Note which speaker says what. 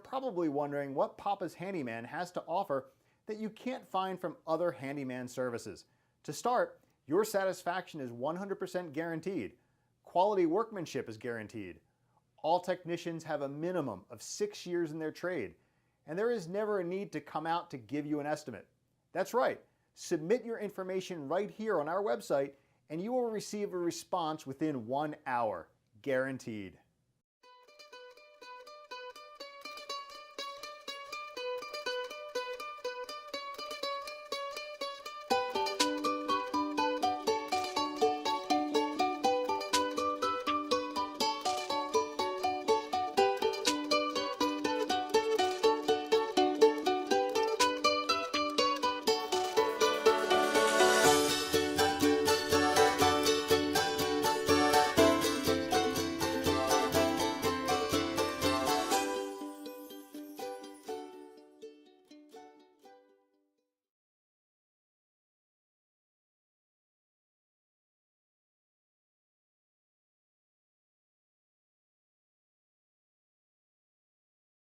Speaker 1: probably wondering what Papa's Handyman has to offer that you can't find from other handyman services. To start, your satisfaction is 100% guaranteed. Quality workmanship is guaranteed. All technicians have a minimum of 6 years in their trade, and there is never a need to come out to give you an estimate. That's right, submit your information right here on our website and you will receive a response within 1 hour, guaranteed.